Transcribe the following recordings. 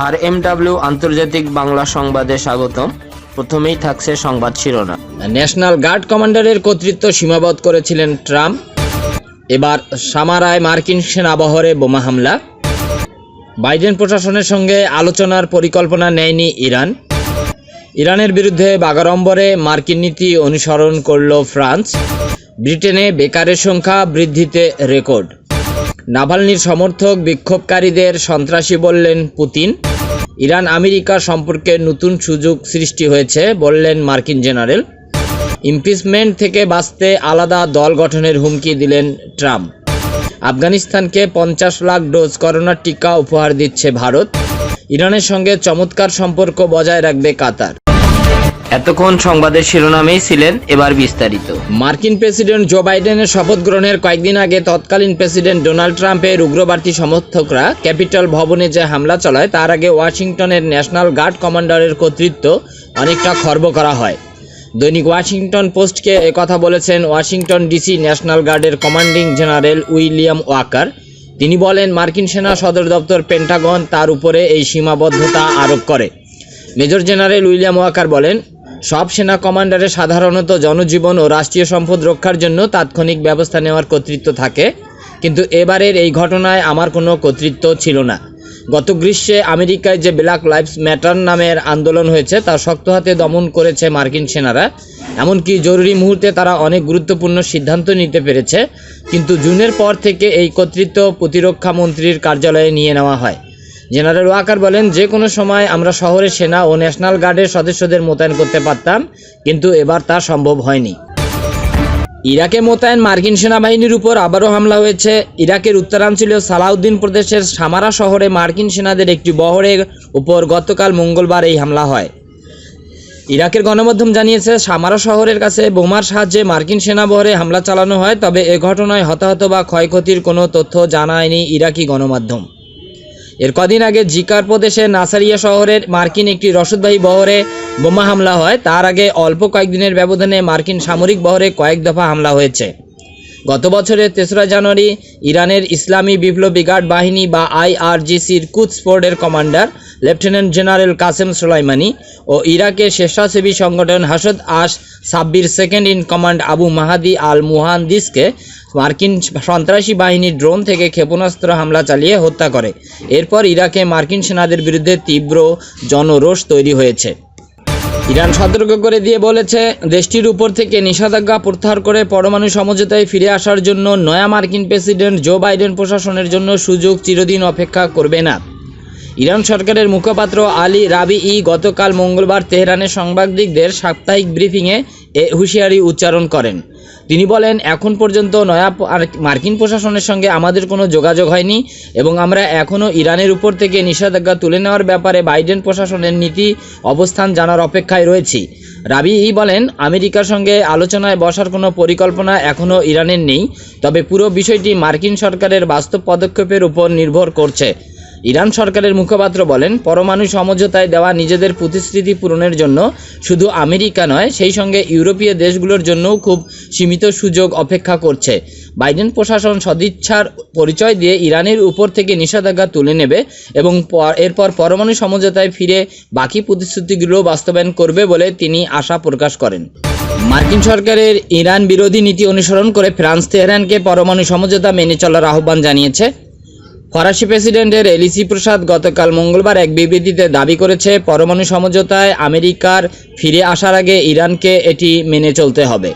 RMW আন্তর্জাতিক বাংলা সংবাদে স্বাগতম। প্রথমেই থাকছে সংবাদ শিরোনাম। ন্যাশনাল গার্ড কমান্ডারের কর্তৃত্ব সীমাবদ্ধ করেছিলেন ট্রাম্প। এবার সামারায় মার্কিন সেনাবহরে বোমা হামলা। বাইডেন প্রশাসনের সঙ্গে আলোচনার পরিকল্পনা নেয়নি ইরান। ইরানের বিরুদ্ধে বাগাড়ম্বরে মার্কিন নীতি অনুসরণ করল ফ্রান্স। ব্রিটেনে বেকারের সংখ্যা বৃদ্ধিতে রেকর্ড। নাভালনির সমর্থক বিক্ষোভকারীদের সন্ত্রাসী বললেন পুতিন। ইরান আমেরিকা সম্পর্কে নতুন সুযোগ সৃষ্টি হয়েছে বললেন মার্কিন জেনারেল। ইমপিচমেন্ট থেকে বাঁচতে আলাদা দল গঠনের হুমকি দিলেন ট্রাম্প। আফগানিস্তানকে 50 লাখ ডোজ করোনার টিকা উপহার দিচ্ছে ভারত। ইরানের সঙ্গে চমৎকার সম্পর্ক বজায় রাখবে কাতার। এতক্ষণ সংবাদের শিরোনামেই ছিলেন, এবার বিস্তারিত। মার্কিন প্রেসিডেন্ট জো বাইডেনের শপথ গ্রহণের কয়েকদিন আগে তৎকালীন প্রেসিডেন্ট ডোনাল্ড ট্রাম্পের উগ্রবাদী সমর্থকরা ক্যাপিটল ভবনে যে হামলা চালায় তার আগে ওয়াশিংটনের ন্যাশনাল গার্ড কমান্ডারের কর্তৃত্ব অনেকটা খর্ব করা হয়। দৈনিক ওয়াশিংটন পোস্টকে একথা বলেছেন ওয়াশিংটন ডিসি ন্যাশনাল গার্ডের কমান্ডিং জেনারেল উইলিয়াম ওয়াকার। তিনি বলেন, মার্কিন সেনা সদর দপ্তর পেন্টাগন তার উপরে এই সীমাবদ্ধতা আরোপ করে। মেজর জেনারেল উইলিয়াম ওয়াকার বলেন, সব সেনা কমান্ডারের সাধারণত জনজীবন ও রাষ্ট্রীয় সম্পদ রক্ষার জন্য তাৎক্ষণিক ব্যবস্থা নেওয়ার কর্তৃত্ব থাকে, কিন্তু এবারের এই ঘটনায় আমার কোনো কর্তৃত্ব ছিল না। গত গ্রীষ্মে আমেরিকায় যে ব্ল্যাক লাইভস ম্যাটার নামের আন্দোলন হয়েছে তা শক্ত হাতে দমন করেছে মার্কিন সেনারা। এমনকি জরুরি মুহূর্তে তারা অনেক গুরুত্বপূর্ণ সিদ্ধান্ত নিতে পেরেছে, কিন্তু জুনের পর থেকে এই কর্তৃত্ব প্রতিরক্ষা মন্ত্রীর কার্যালয়ে নিয়ে নেওয়া হয়। জেনারেল ওয়াকার বলেন, যে কোনো সময় আমরা শহরে সেনা ও ন্যাশনাল গার্ডের সদস্যদের মোতায়েন করতে পারতাম, কিন্তু এবার তা সম্ভব হয়নি। ইরাকে মোতায়েন মার্কিন সেনাবাহিনীর উপর আবারও হামলা হয়েছে। ইরাকের উত্তরাঞ্চলীয় সালাউদ্দিন প্রদেশের সামারা শহরে মার্কিন সেনাদের একটি বহরের উপর গতকাল মঙ্গলবার এই হামলা হয়। ইরাকের গণমাধ্যম জানিয়েছে, সামারা শহরের কাছে বোমার সাহায্যে মার্কিন সেনাবহরে হামলা চালানো হয়, তবে এ ঘটনায় হতাহত বা ক্ষয়ক্ষতির কোনো তথ্য জানায়নি ইরাকি গণমাধ্যম। এর কদিন আগে জিকার প্রদেশে নাসারিয়া শহরের মার্কিন একটি রসদবাহী বহরে বোমা হামলা হয়। তার আগে অল্প কয়েকদিনের ব্যবধানে মার্কিন সামরিক বহরে কয়েক দফা হামলা হয়েছে। গত বছরের 3রা জানুয়ারি ইরানের ইসলামী বিপ্লবী গার্ড বাহিনী বা IRGCর কুদস ফোর্টের commander lieutenant general Qasem Soleimani ও ইরাকের স্বেচ্ছাসেবী সংগঠন Hashd ash Shaabi second in command Abu Mahdi al মুহান্দিসকে মার্কিন সন্ত্রাসী বাহিনী ড্রোন থেকে ক্ষেপণাস্ত্র হামলা চালিয়ে হত্যা করে। এরপর ইরাকে মার্কিন সেনাদের বিরুদ্ধে তীব্র জনরোষ তৈরি হয়েছে। ইরান সতর্ক করে দিয়ে বলেছে, দেশটির উপর থেকে নিষেধাজ্ঞা প্রত্যাহার করে পরমাণু সমঝোতায় ফিরে আসার জন্য নয়া মার্কিন প্রেসিডেন্ট জো বাইডেন প্রশাসনের জন্য সুযোগ চিরদিন অপেক্ষা করবে না। ইরান সরকারের মুখপাত্র আলী রাবিই গতকাল মঙ্গলবার তেহরানের সাংবাদিকদের সাপ্তাহিক ব্রিফিংয়ে এ হুঁশিয়ারি উচ্চারণ করেন। তিনি বলেন, এখন পর্যন্ত নয়া মার্কিন প্রশাসনের সঙ্গে আমাদের কোনো যোগাযোগ হয়নি এবং আমরা এখনও ইরানের উপর থেকে নিষেধাজ্ঞা তুলে নেওয়ার ব্যাপারে বাইডেন প্রশাসনের নীতি অবস্থান জানার অপেক্ষায় রয়েছি। রাবিই বলেন, আমেরিকার সঙ্গে আলোচনায় বসার কোনো পরিকল্পনা এখনও ইরানের নেই, তবে পুরো বিষয়টি মার্কিন সরকারের বাস্তব পদক্ষেপের উপর নির্ভর করছে। ইরান সরকারের মুখপাত্র বলেন, পরমাণু সমঝোতায় দেওয়া নিজেদের প্রতিশ্রুতি পূরণের জন্য শুধু আমেরিকা নয়, সেই সঙ্গে ইউরোপীয় দেশগুলোর জন্যও খুব সীমিত সুযোগ অপেক্ষা করছে। বাইডেন প্রশাসন সদিচ্ছার পরিচয় দিয়ে ইরানের উপর থেকে নিষেধাজ্ঞা তুলে নেবে এবং এরপর পরমাণু সমঝোতায় ফিরে বাকি প্রতিশ্রুতিগুলো বাস্তবায়ন করবে বলে তিনি আশা প্রকাশ করেন। মার্কিন সরকারের ইরান বিরোধী নীতি অনুসরণ করে ফ্রান্স তেহরানকে পরমাণু সমঝোতা মেনে চলার আহ্বান জানিয়েছে। ফরাসি প্রেসিডেন্টের এলিসি প্রসাদ গতকাল মঙ্গলবার এক বিবৃতিতে দাবি করেছে, পরমাণু সমঝোতায় আমেরিকার ফিরে আসার আগে ইরানকে এটি মেনে চলতে হবে।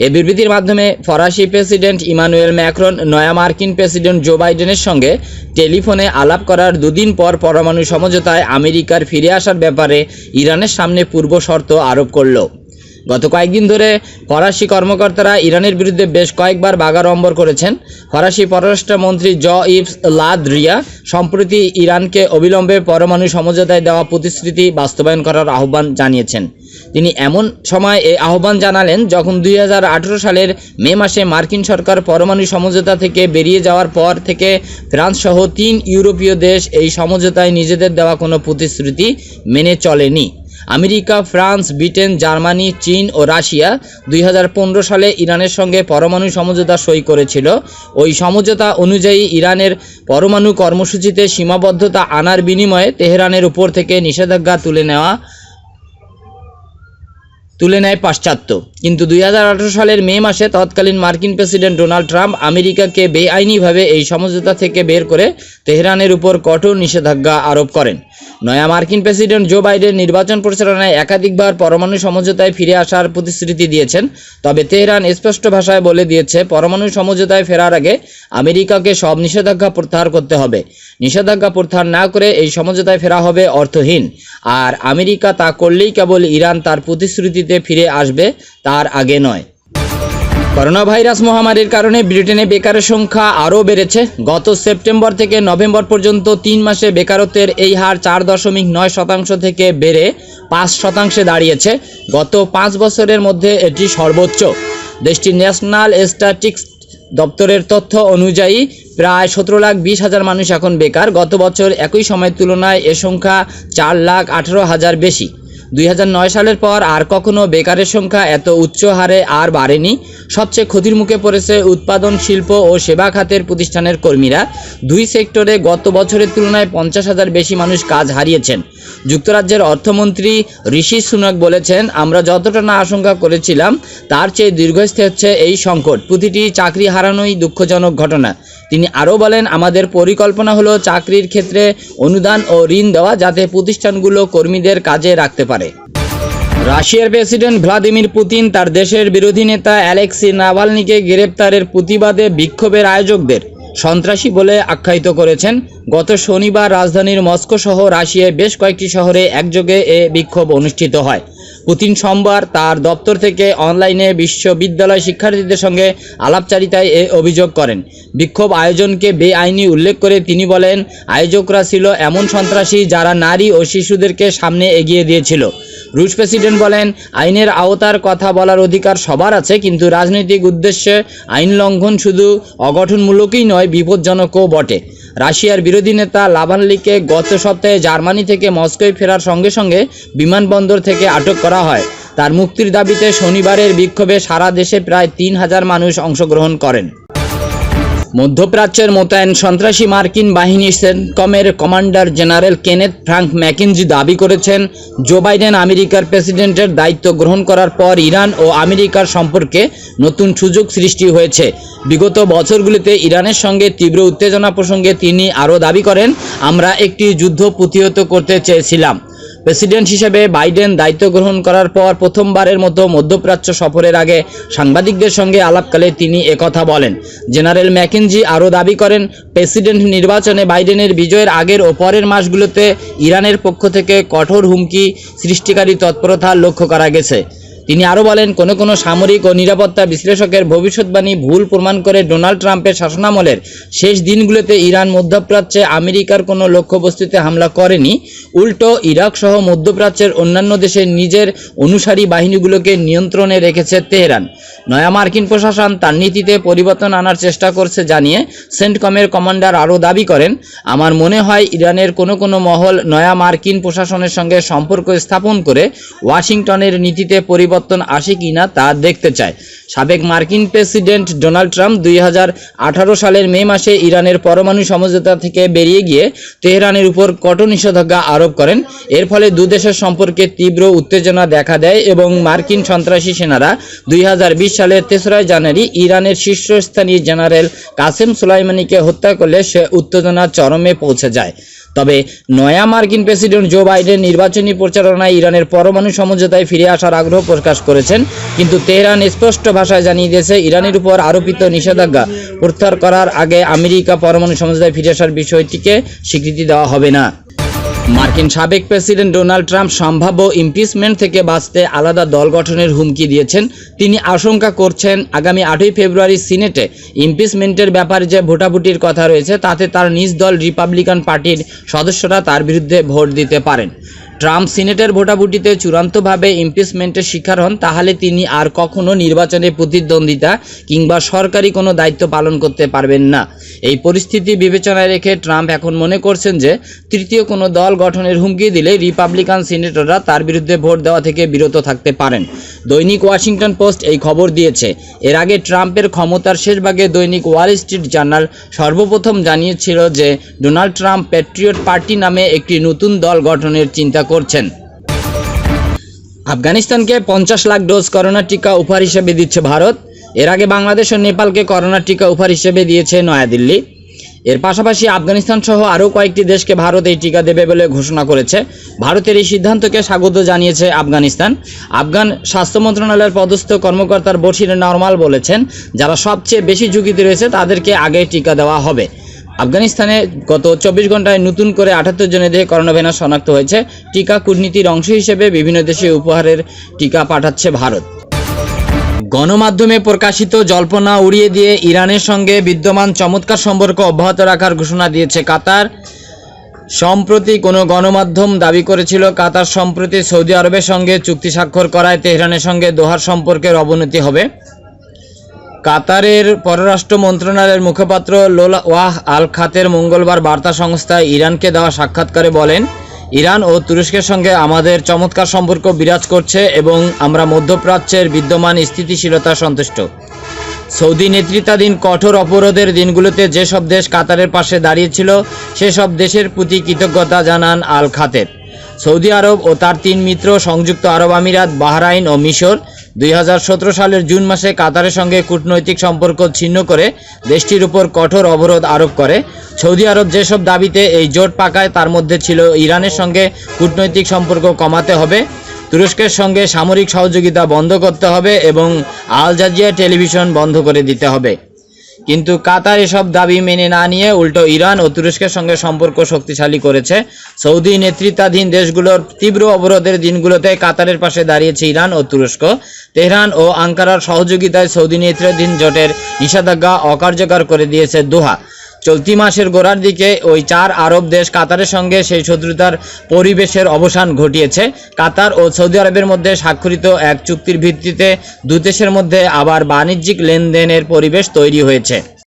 এই বিবৃতির মাধ্যমে ফরাসি প্রেসিডেন্ট ইমানুয়েল ম্যাক্রন নয়া মার্কিন প্রেসিডেন্ট জো বাইডেনের সঙ্গে টেলিফোনে আলাপ করার দুদিন পর পরমাণু সমঝোতায় আমেরিকার ফিরে আসার ব্যাপারে ইরানের সামনে পূর্ব শর্ত আরোপ করল। গত কয়েকদিন ধরে ফরাসি কর্মকর্তারা ইরানের বিরুদ্ধে বেশ কয়েকবার বাগাড়ম্বর করেছেন। ফরাসি পররাষ্ট্রমন্ত্রী জঁ-ইভস লা দ্রিয়া সম্প্রতি ইরানকে অবিলম্বে পরমাণু সমঝোতায় দেওয়া প্রতিশ্রুতি বাস্তবায়ন করার আহ্বান জানিয়েছেন। তিনি এমন সময় এই আহ্বান জানালেন যখন 2018 সালের মে মাসে মার্কিন সরকার পরমাণু সমঝোতা থেকে বেরিয়ে যাওয়ার পর থেকে ফ্রান্স সহ 3 ইউরোপীয় দেশ এই সমঝোতায় নিজেদের দেওয়া কোনো প্রতিশ্রুতি মেনে চলেনি। আমেরিকা, ফ্রান্স, ব্রিটেন, জার্মানি, চীন ও রাশিয়া 2015 সালে ইরানের সঙ্গে পরমাণু সমঝোতা সই করেছিল। ওই সমঝোতা অনুযায়ী ইরানের পরমাণু কর্মসূচিতে সীমাবদ্ধতা আনার বিনিময়ে তেহরানের উপর থেকে নিষেধাজ্ঞা তুলে নেয় পাশ্চাত্য। কিন্তু 2018 সালের মে মাসে তৎকালীন মার্কিন প্রেসিডেন্ট ডোনাল্ড ট্রাম্প আমেরিকাকে বেআইনিভাবে এই সমঝোতা থেকে বের করে তেহরানের উপর কঠোর নিষেধাজ্ঞা আরোপ করেন। নয়া মার্কিন প্রেসিডেন্ট জো বাইডেন নির্বাচন পরিচালনায় একাধিকবার পরমাণু সমঝোতায় ফিরে আসার প্রতিশ্রুতি দিয়েছেন। তবে তেহরান স্পষ্ট ভাষায় বলে দিয়েছে, পরমাণু সমঝোতায় ফেরার আগে আমেরিকাকে সব নিষেধাজ্ঞা প্রত্যাহার করতে হবে। নিষেধাজ্ঞা প্রত্যাহার না করে এই সমঝোতায় ফেরা হবে অর্থহীন। আর আমেরিকা তা করলেই কেবল ইরান তার প্রতিশ্রুতিতে ফিরে আসবে, তার আগে নয়। করোনা ভাইরাস মহামারীর কারণে ব্রিটেনে বেকারের সংখ্যা আরও বেড়েছে। গত সেপ্টেম্বর থেকে নভেম্বর পর্যন্ত 3 মাসে বেকারত্বের এই হার 4.9% থেকে বেড়ে 5% দাঁড়িয়েছে। গত 5 বছরের মধ্যে এটি সর্বোচ্চ। দেশটির ন্যাশনাল স্ট্যাটিস্টিক্স দপ্তরের তথ্য অনুযায়ী প্রায় 17,20,000 মানুষ এখন বেকার। গত বছর একই সময়ের তুলনায় এ সংখ্যা 4,18,000 বেশি। 2009 সালের পর আর কখনো বেকারের সংখ্যা এত উচ্চ হারে আর বাড়েনি। সবচেয়ে ক্ষতির মুখে পড়েছে উৎপাদন, শিল্প ও সেবা খাতের প্রতিষ্ঠানের কর্মীরা। দুই সেক্টরে গত বছরের তুলনায় 50,000 বেশি মানুষ কাজ হারিয়েছেন। যুক্তরাজ্যের অর্থমন্ত্রী ঋষি সুনাক বলেছেন, আমরা যতটা না আশঙ্কা করেছিলাম তার চেয়ে দীর্ঘস্থায়ী হচ্ছে এই সংকট। প্রতিটি চাকরি হারানোই দুঃখজনক ঘটনা। তিনি আরও বলেন, আমাদের পরিকল্পনা হলো চাকরির ক্ষেত্রে অনুদান ও ঋণ দেওয়া, যাতে প্রতিষ্ঠানগুলো কর্মীদের কাজে রাখতে পারে। রাশিয়ার প্রেসিডেন্ট ভ্লাদিমির পুতিন তার দেশের বিরোধী নেতা অ্যালেক্সি নাভালনিকে গ্রেপ্তারের প্রতিবাদে বিক্ষোভের আয়োজকদের সন্ত্রাসী বলে আখ্যায়িত করেছেন। গত শনিবার রাজধানীর মস্কো সহ রাশিয়ায় বেশ কয়েকটি শহরে একযোগে এ বিক্ষোভ অনুষ্ঠিত হয়। পুতিন সোমবার তার দপ্তর থেকে অনলাইনে বিশ্ববিদ্যালয় শিক্ষার্থীদের সঙ্গে আলাপচারিতায় এ অভিযোগ করেন। বিক্ষোভ আয়োজনকে বেআইনি উল্লেখ করে তিনি বলেন, আয়োজকরা ছিল এমন সন্ত্রাসী যারা নারী ও শিশুদেরকে সামনে এগিয়ে দিয়েছিল। রুশ প্রেসিডেন্ট বলেন, আইনের আওতার কথা বলার অধিকার সবার আছে, কিন্তু রাজনৈতিক উদ্দেশ্যে আইন লঙ্ঘন শুধু অগঠনমূলকই নয়, বিপজ্জনকও বটে। রাশিয়ার বিরোধী নেতা নাভালনিকে গত সপ্তাহে জার্মানি থেকে মস্কোয় ফেরার সঙ্গে সঙ্গে বিমানবন্দর থেকে আটক করা হয়। তার মুক্তির দাবিতে শনিবারের বিক্ষোভে সারা দেশে প্রায় 3,000 মানুষ অংশগ্রহণ করেন। মধ্যপ্রাচ্যের মোতায়েন সন্ত্রাসী মার্কিন বাহিনী সেন্টকমের commander general Kenneth Frank McKenzie দাবি করেছেন, জো বাইডেন আমেরিকার প্রেসিডেন্টের দায়িত্ব গ্রহণ করার পর ইরান ও আমেরিকার সম্পর্কে নতুন সুযোগ সৃষ্টি হয়েছে। বিগত বছরগুলিতে ইরানের সঙ্গে তীব্র উত্তেজনা প্রসঙ্গে তিনি আরও দাবি করেন, আমরা একটি যুদ্ধ প্রতিহত করতে চেয়েছিলাম। প্রেসিডেন্ট হিসেবে বাইডেন দায়িত্ব গ্রহণ করার পর প্রথমবারের মতো মধ্যপ্রাচ্য সফরের আগে সাংবাদিকদের সঙ্গে আলাপকালে তিনি একথা বলেন। জেনারেল ম্যাকেনজি আরও দাবি করেন, প্রেসিডেন্ট নির্বাচনে বাইডেনের বিজয়ের আগের ও পরের মাসগুলোতে ইরানের পক্ষ থেকে কঠোর হুমকি সৃষ্টিকারী তৎপরতা লক্ষ্য করা গেছে। তিনি আরও বলেন, কোনো সামরিক ও নিরাপত্তা বিশ্লেষকের ভবিষ্যৎবাণী ভুল প্রমাণ করে ডোনাল্ড ট্রাম্পের শাসনামলের শেষ দিনগুলোতে ইরান মধ্যপ্রাচ্যে আমেরিকার কোনো লক্ষ্যবস্তুতে হামলা করেনি। উল্টো ইরাক সহ মধ্যপ্রাচ্যের অন্যান্য দেশের নিজের অনুসারী বাহিনীগুলোকে নিয়ন্ত্রণে রেখেছে তেহরান। নয়া মার্কিন প্রশাসন তার নীতিতে পরিবর্তন আনার চেষ্টা করছে জানিয়ে সেন্টকমের কমান্ডার আরও দাবি করেন, আমার মনে হয় ইরানের কোনো মহল নয়া মার্কিন প্রশাসনের সঙ্গে সম্পর্ক স্থাপন করে ওয়াশিংটনের নীতিতে পরিবর্তন আসে কিনা তা দেখতে চায়। সাবেক মার্কিন প্রেসিডেন্ট ডোনাল্ড ট্রাম্প 2018 সালের মে মাসে ইরানের পরমাণু সমঝোতা থেকে বেরিয়ে গিয়ে তেহরানের উপর কঠোর নিষেধাজ্ঞা আরোপ করেন। এর ফলে দুদেশের সম্পর্কে তীব্র উত্তেজনা দেখা দেয় এবং মার্কিন সন্ত্রাসী সেনারা 2020 সালের 3রা জানুয়ারি ইরানের শীর্ষস্থানীয় জেনারেল কাসেম সোলাইমানিকে হত্যা করলে সে উত্তেজনা চরমে পৌঁছে যায়। তবে নয়া মার্কিন প্রেসিডেন্ট জো বাইডেন নির্বাচনী প্রচারণায় ইরানের পরমাণু সমঝোতায় ফিরে আসার আগ্রহ প্রকাশ করেছেন, কিন্তু তেহরান স্পষ্ট ভাষায় জানিয়ে দিয়েছে, ইরানের উপর আরোপিত নিষেধাজ্ঞা প্রত্যাহার করার আগে আমেরিকা পরমাণু সমঝোতায় ফিরে আসার বিষয়টিকে স্বীকৃতি দেওয়া হবে না। মার্কিন সাবেক প্রেসিডেন্ট ডোনাল্ড ট্রাম্প সম্ভাব্য ইমপিচমেন্ট থেকে বাঁচতে আলাদা দল গঠনের হুমকি দিয়েছেন। তিনি আশঙ্কা করছেন, আগামী 8ই ফেব্রুয়ারি সিনেটে ইমপিচমেন্টের ব্যাপারে যে ভোটাভুটির কথা রয়েছে তাতে তার নিজ দল রিপাবলিকান পার্টির সদস্যরা তার বিরুদ্ধে ভোট দিতে পারেন। ট্রাম্প সিনেটের ভোটাভুটিতে চূড়ান্তভাবে ইমপিচমেন্টের শিকার হন, তাহলে তিনি আর কখনো নির্বাচনে প্রতিদ্বন্দ্বিতা কিংবা সরকারি কোনো দায়িত্ব পালন করতে পারবেন না। এই পরিস্থিতি বিবেচনায় রেখে ট্রাম্প এখন মনে করছেন যে তৃতীয় কোনো দল গঠনের হুমকি দিলে রিপাবলিকান সিনেটররা তার বিরুদ্ধে ভোট দেওয়া থেকে বিরত থাকতে পারেন। দৈনিক ওয়াশিংটন পোস্ট এই খবর দিয়েছে। এর আগে ট্রাম্পের ক্ষমতার শেষ ভাগে দৈনিক ওয়াল স্ট্রিট জার্নাল সর্বপ্রথম জানিয়েছিল যে ডোনাল্ড ট্রাম্প প্যাট্রিয়ট পার্টি নামে একটি নতুন দল গঠনের চিন্তা করছেন। আফগানিস্তানকে 50 লাখ ডোজ করোনা টিকা উপহার হিসেবে দিচ্ছে ভারত। এর আগে বাংলাদেশ ও নেপালকে করোনা টিকা উপহার হিসেবে দিয়েছে নয়াদিল্লি। এর পাশাপাশি আফগানিস্তান সহ আরও কয়েকটি দেশকে ভারত এই টিকা দেবে বলে ঘোষণা করেছে। ভারতের এই সিদ্ধান্তকে স্বাগত জানিয়েছে আফগানিস্তান। আফগান স্বাস্থ্য মন্ত্রণালয়ের পদস্থ কর্মকর্তার বশির নরমাল বলেছেন, যারা সবচেয়ে বেশি ঝুঁকিতে রয়েছে তাদেরকে আগে টিকা দেওয়া হবে। আফগানিস্তানে গত 24 ঘন্টায় নতুন করে 78 জনের দেহে করোনা ভাইরাস শনাক্ত হয়েছে। টিকা কূটনীতির অংশ হিসেবে বিভিন্ন দেশে উপহারের টিকা পাঠাচ্ছে ভারত। গণমাধ্যমে প্রকাশিত জল্পনা উড়িয়ে দিয়ে ইরানের সঙ্গে বিদ্যমান চমৎকার সম্পর্ক অব্যাহত রাখার ঘোষণা দিয়েছে কাতার। সম্প্রতি কোনো গণমাধ্যম দাবি করেছিল কাতার সম্প্রতি সৌদি আরবের সঙ্গে চুক্তি স্বাক্ষর করায় তেহরানের সঙ্গে দোহার সম্পর্কের অবনতি হবে। কাতারের পররাষ্ট্র মন্ত্রণালয়ের মুখপাত্র লোলা ওয়াহ আল খাতের মঙ্গলবার বার্তা সংস্থা ইরানকে দেওয়া সাক্ষাৎকারে বলেন, ইরান ও তুরস্কের সঙ্গে আমাদের চমৎকার সম্পর্ক বিরাজ করছে এবং আমরা মধ্যপ্রাচ্যের বিদ্যমান স্থিতিশীলতা সন্তুষ্ট। সৌদি নেতৃত্বাধীন কঠোর অবরোধের দিনগুলোতে যেসব দেশ কাতারের পাশে দাঁড়িয়েছিল সেসব দেশের প্রতি কৃতজ্ঞতা জানান আল খাতের। সৌদি আরব ও তার 3 মিত্র সংযুক্ত আরব আমিরাত, বাহরাইন ও মিশর 2017 সালের জুন মাসে কাতারের সঙ্গে কূটনৈতিক সম্পর্ক ছিন্ন করে দেশটির উপর কঠোর অবরোধ আরোপ করে। সৌদি আরব যেসব দাবিতে এই জোট পাকায় তার মধ্যে ছিল ইরানের সঙ্গে কূটনৈতিক সম্পর্ক কমাতে হবে, তুরস্কের সঙ্গে সামরিক সহযোগিতা বন্ধ করতে হবে এবং আল জাজিরা টেলিভিশন বন্ধ করে দিতে হবে। কিন্তু কাতার এসব দাবি মেনে না নিয়ে উল্টো ইরান ও তুরস্কের সঙ্গে সম্পর্ক শক্তিশালী করেছে। সৌদি নেতৃত্বাধীন দেশগুলোর তীব্র অবরোধের দিনগুলোতে কাতারের পাশে দাঁড়িয়েছে ইরান ও তুরস্ক। তেহরান ও আঙ্কারার সহযোগিতায় সৌদি নেতৃত্বাধীন জোটের নিষেধাজ্ঞা অকার্যকর করে দিয়েছে দোহা। চলতি মাসের গোড়ার দিকে ওই 4 আরব দেশ কাতারের সঙ্গে সেই শত্রুতার পরিবেশের অবসান ঘটিয়েছে। কাতার ও সৌদি আরবের মধ্যে স্বাক্ষরিত এক চুক্তির ভিত্তিতে 2 দেশের মধ্যে আবার বাণিজ্যিক লেনদেনের পরিবেশ তৈরি হয়েছে।